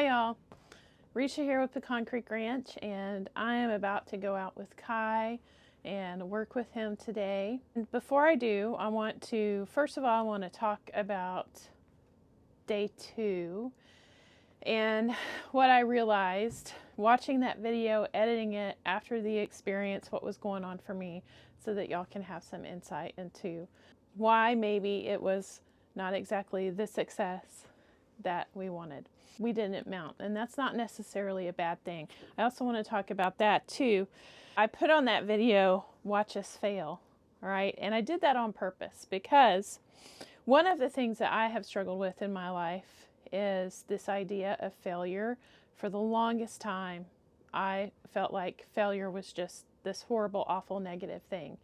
Hi y'all, Reccia here with the Concrete Ranch, and I am about to go out with Kai and work with him today. And before I do, first of all, I want to talk about day 2 and what I realized watching that video, editing it after the experience, what was going on for me, so that y'all can have some insight into why maybe it was not exactly the success that we wanted. We didn't mount, and that's not necessarily a bad thing. I also want to talk about that too. I put on that video, watch us fail, all right? And I did that on purpose because one of the things that I have struggled with in my life is this idea of failure. For the longest time, I felt like failure was just this horrible, awful, negative thing,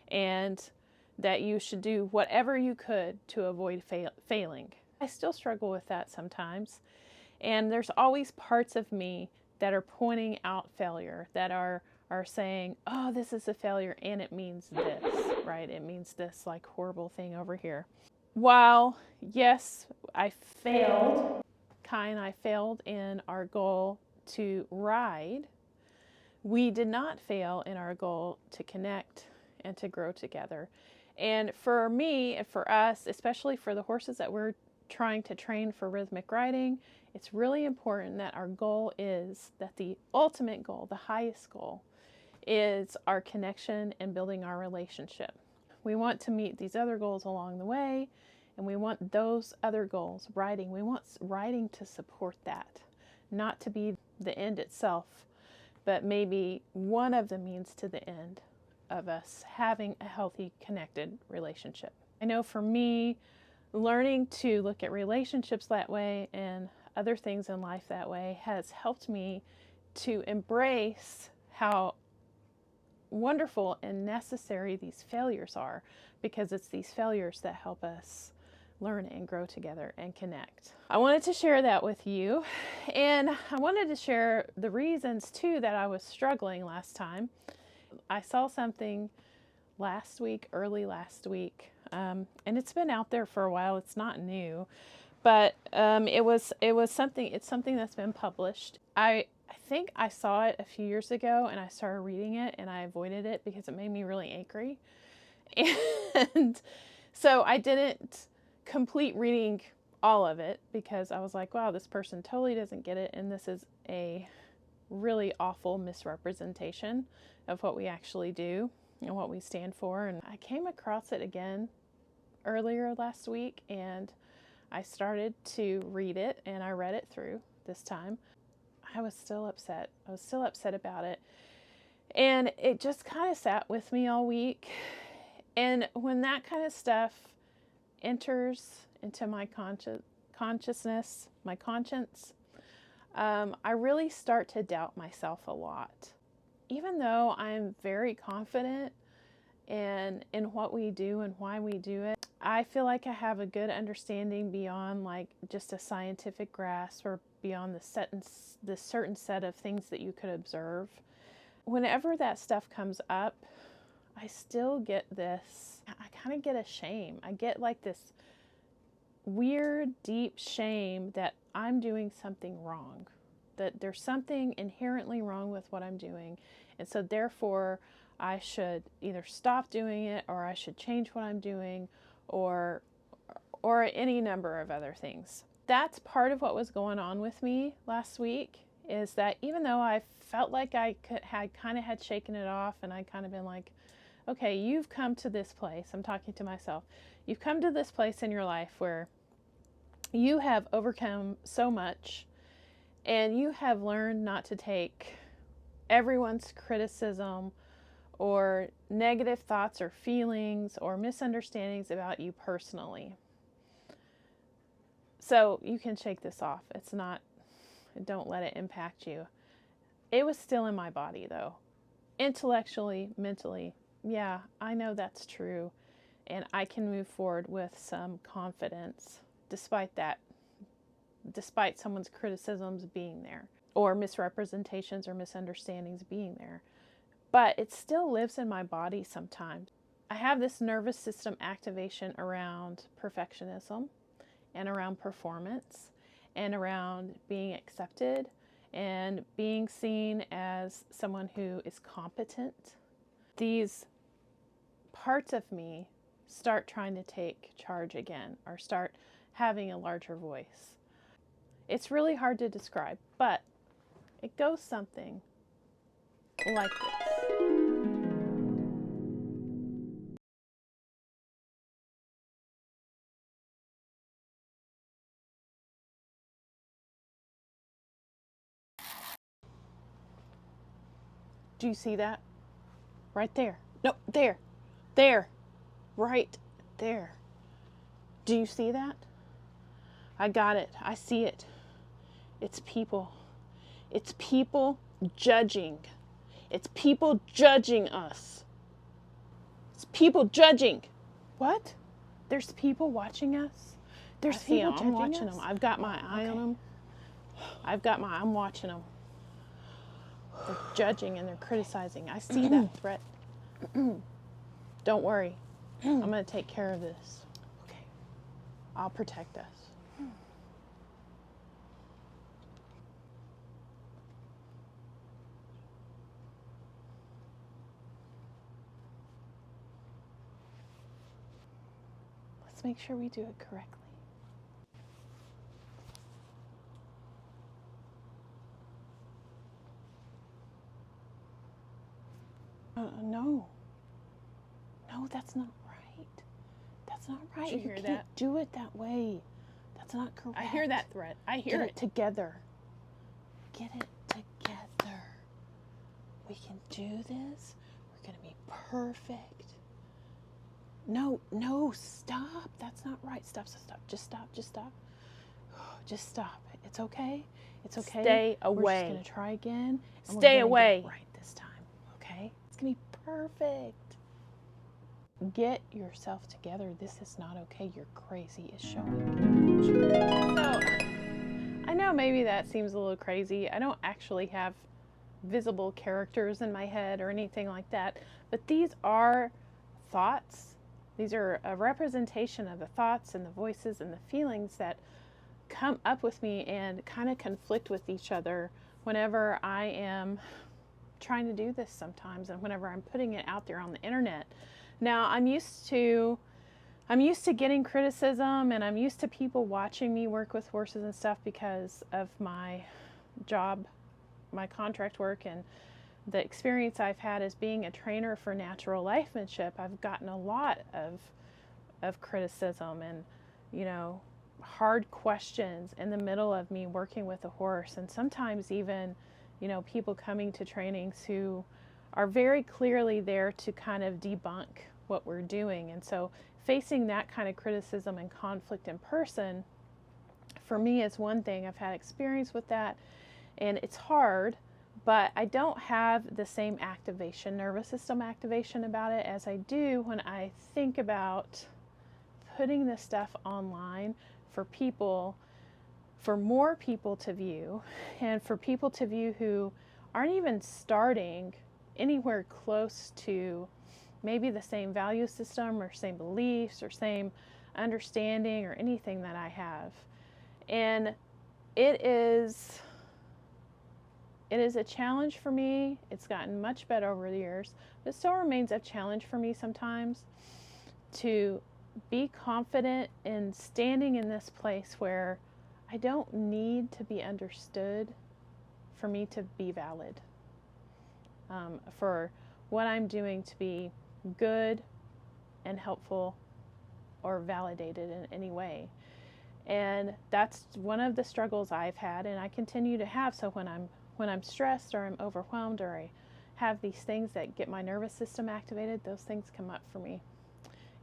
and that you should do whatever you could to avoid failing. I still struggle with that sometimes. And there's always parts of me that are pointing out failure, that are saying, oh, this is a failure and it means this, right? It means this like horrible thing over here. While, yes, I failed, Kai and I failed in our goal to ride, we did not fail in our goal to connect and to grow together. And for me and for us, especially for the horses that we're trying to train for rhythmic riding, it's really important that our goal is that the ultimate goal, the highest goal, is our connection and building our relationship. We want to meet these other goals along the way, and we want those other goals, riding, we want riding to support that, not to be the end itself, but maybe one of the means to the end of us having a healthy, connected relationship. I know for me, learning to look at relationships that way and other things in life that way has helped me to embrace how wonderful and necessary these failures are, because it's these failures that help us learn and grow together and connect. I wanted to share that with you, and I wanted to share the reasons too that I was struggling last time. I saw something early last week, and it's been out there for a while. It's not new, but it's something that's been published. I think I saw it a few years ago and I started reading it and I avoided it because it made me really angry. And so I didn't complete reading all of it because I was like, wow, this person totally doesn't get it, and this is a really awful misrepresentation of what we actually do and what we stand for. And I came across it again earlier last week, and I started to read it, and I read it through this time. I was still upset. I was still upset about it. And it just kind of sat with me all week. And when that kind of stuff enters into my consciousness, my conscience, I really start to doubt myself a lot. Even though I'm very confident in what we do and why we do it, I feel like I have a good understanding beyond like just a scientific grasp or beyond the certain set of things that you could observe. Whenever that stuff comes up, I still get I kind of get a shame. I get like this weird, deep shame that I'm doing something wrong, that there's something inherently wrong with what I'm doing. And so therefore I should either stop doing it, or I should change what I'm doing, or any number of other things. That's part of what was going on with me last week, is that even though I felt like I had shaken it off, and I kind of been like, okay, you've come to this place, I'm talking to myself, you've come to this place in your life where you have overcome so much, and you have learned not to take everyone's criticism or negative thoughts or feelings or misunderstandings about you personally. So you can shake this off. Don't let it impact you. It was still in my body though. Intellectually, mentally, yeah, I know that's true. And I can move forward with some confidence despite someone's criticisms being there, or misrepresentations or misunderstandings being there. But it still lives in my body sometimes. I have this nervous system activation around perfectionism and around performance. and around being accepted and being seen as someone who is competent, these parts of me start trying to take charge again or start having a larger voice. It's really hard to describe, but it goes something like this. Do you see that? Right there. No, there. There. Right there. Do you see that? I got it. I see it. It's people. It's people judging. It's people judging us. It's people judging. What? There's people watching us? There's people judging us? I'm watching them. I've got my eye on them. I'm watching them. They're judging and they're criticizing. I see that threat. Don't worry. I'm going to take care of this. Okay. I'll protect us. Let's make sure we do it correctly. No. No, that's not right. That's not right. Did you hear can't that? Do it that way. That's not correct. I hear that threat. I hear Get it together. Get it together. We can do this. We're going to be perfect. No, stop. That's not right. Stop. Just stop. Just stop. It's okay. It's okay. Stay away. We're just going to try again. And Stay we're away. Get it right this time. Okay? It's going to be perfect. Get yourself together. This is not okay. You're crazy is showing. So, I know maybe that seems a little crazy. I don't actually have visible characters in my head or anything like that, but these are thoughts. These are a representation of the thoughts and the voices and the feelings that come up with me and kind of conflict with each other whenever I am trying to do this sometimes and whenever I'm putting it out there on the internet. Now, I'm used to getting criticism and I'm used to people watching me work with horses and stuff because of my job, my contract work, and the experience I've had as being a trainer for natural lifemanship. I've gotten a lot of criticism and, hard questions in the middle of me working with a horse, and sometimes even, people coming to trainings who are very clearly there to kind of debunk what we're doing. And so facing that kind of criticism and conflict in person, for me, is one thing. I've had experience with that, and it's hard, but I don't have the same nervous system activation about it as I do when I think about putting this stuff online for more people to view, and for people to view who aren't even starting anywhere close to maybe the same value system or same beliefs or same understanding or anything that I have. And it is a challenge for me. It's gotten much better over the years, but it still remains a challenge for me sometimes to be confident in standing in this place where I don't need to be understood for me to be valid, for what I'm doing to be good and helpful or validated in any way. And that's one of the struggles I've had, and I continue to have. So when I'm stressed or I'm overwhelmed or I have these things that get my nervous system activated, those things come up for me.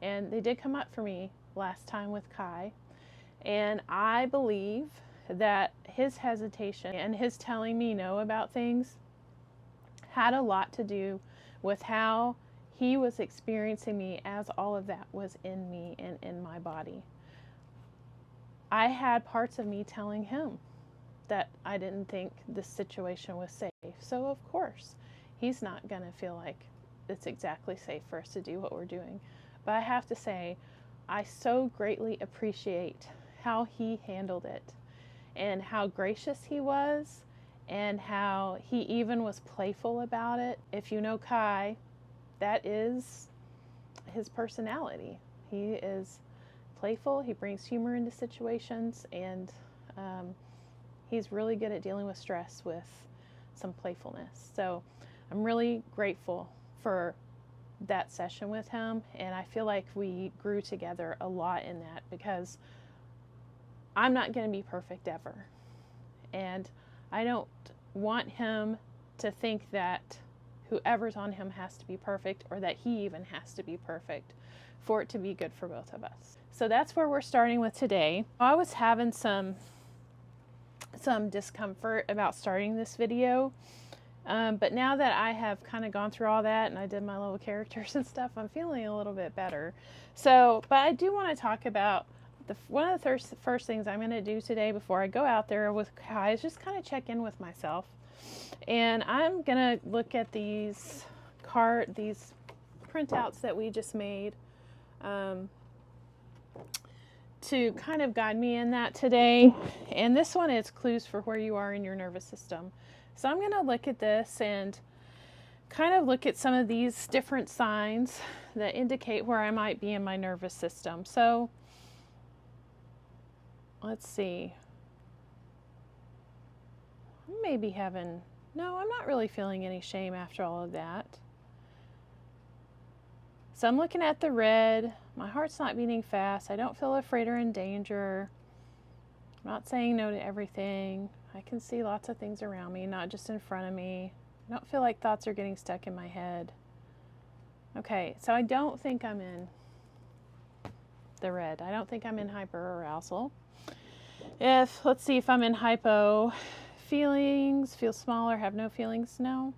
And they did come up for me last time with Kai. And I believe that his hesitation and his telling me no about things had a lot to do with how he was experiencing me as all of that was in me and in my body. I had parts of me telling him that I didn't think this situation was safe. So of course, he's not going to feel like it's exactly safe for us to do what we're doing. But I have to say, I so greatly appreciate how he handled it. and how gracious he was, and how he even was playful about it. If you know Kai, that is his personality. He is playful, he brings humor into situations, and he's really good at dealing with stress with some playfulness. So I'm really grateful for that session with him, and I feel like we grew together a lot in that, because I'm not going to be perfect ever, and I don't want him to think that whoever's on him has to be perfect, or that he even has to be perfect for it to be good for both of us. So that's where we're starting with today. I was having some discomfort about starting this video, but now that I have kind of gone through all that and I did my little characters and stuff, I'm feeling a little bit better. So, but I do want to talk about one of the first things I'm going to do today before I go out there with Kai is just kind of check in with myself. And I'm going to look at these printouts that we just made to kind of guide me in that today. And this one is clues for where you are in your nervous system. So I'm going to look at this and kind of look at some of these different signs that indicate where I might be in my nervous system. So let's see. Maybe no, I'm not really feeling any shame after all of that. So I'm looking at the red. My heart's not beating fast. I don't feel afraid or in danger. I'm not saying no to everything. I can see lots of things around me, not just in front of me. I don't feel like thoughts are getting stuck in my head. Okay, so I don't think I'm in the red. I don't think I'm in hyperarousal. Let's see if I'm in hypo. Feelings, feel smaller, have no feelings, no.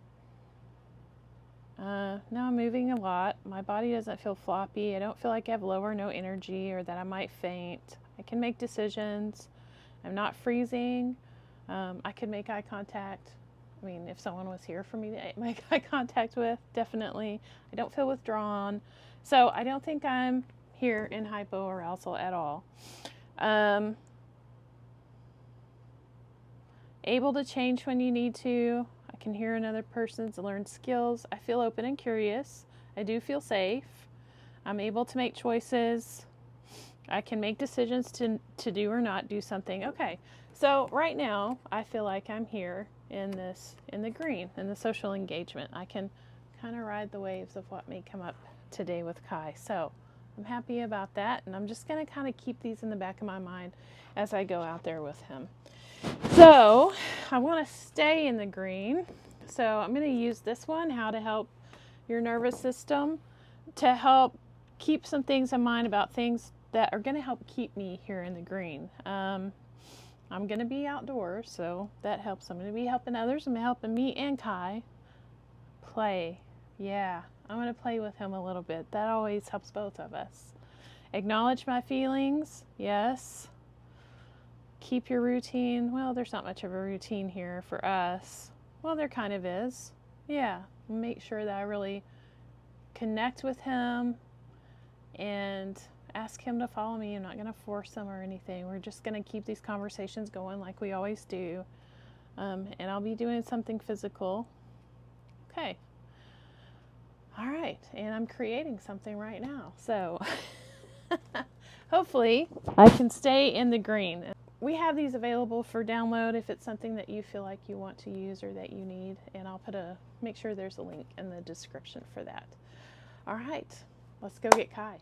No, I'm moving a lot. My body doesn't feel floppy. I don't feel like I have low or no energy, or that I might faint. I can make decisions. I'm not freezing. I could make eye contact. I mean, if someone was here for me to make eye contact with, definitely. I don't feel withdrawn. So I don't think I'm here in hypoarousal at all. Able to change when you need to. I can hear another person's learned skills. I feel open and curious. I do feel safe. I'm able to make choices. I can make decisions to do or not do something. Okay, so right now I feel like I'm here in the green, in the social engagement. I can kind of ride the waves of what may come up today with Kai. So I'm happy about that, and I'm just going to kind of keep these in the back of my mind as I go out there with him. So I want to stay in the green. So I'm going to use this one, how to help your nervous system, to help keep some things in mind about things that are going to help keep me here in the green. I'm going to be outdoors, so that helps. I'm going to be helping others. I'm helping me and Kai play. Yeah, I'm going to play with him a little bit. That always helps both of us. Acknowledge my feelings. Yes. Keep your routine. Well, there's not much of a routine here for us. Well, there kind of is. Yeah, make sure that I really connect with him and ask him to follow me. I'm not going to force him or anything. We're just going to keep these conversations going like we always do. And I'll be doing something physical. Okay. All right. And I'm creating something right now. So hopefully I can stay in the green. We have these available for download if it's something that you feel like you want to use or that you need. And I'll make sure there's a link in the description for that. All right. Let's go get Kai.